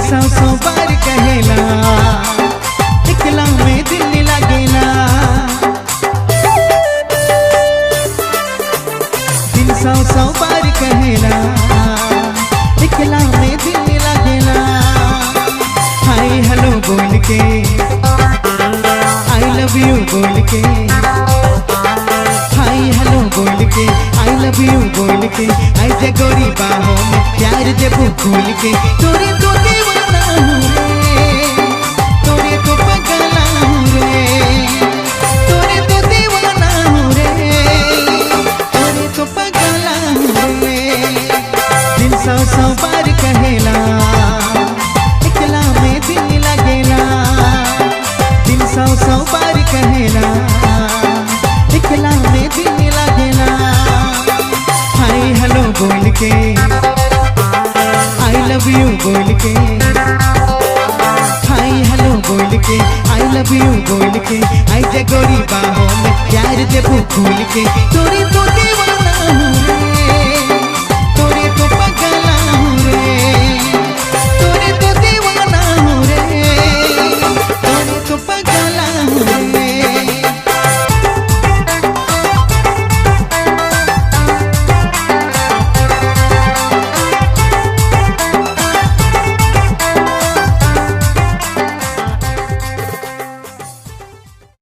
सौ सौ बार कहेला एकला में दिल लगेला। दिल सौ सौ बार कहेला एकला में दिल लगेला। हाय हेलो बोल के आई लव यू बोल के, हाय हेलो बोल के आई लव यू बोल के, आई जे गोरी बाहों में प्यार जे भूल के। तोरे तो दीवाना हूँ रे, तोरे तो पगला हूँ रे, तोरे तो दीवाना हूँ रे, तोरे तो पगला हूँ रे। दिल सौ सौ बार कहेला एकला में दिल लगेला। दिल सौ सौ बार कहेला एकला में दिल लगेला। हाय हेलो बोल के आई लव यू बोल के, हाय हेलो बोल के आई लव यू बोल के, आई जे गोरी बाहों में प्यार जे भूल के। तोरे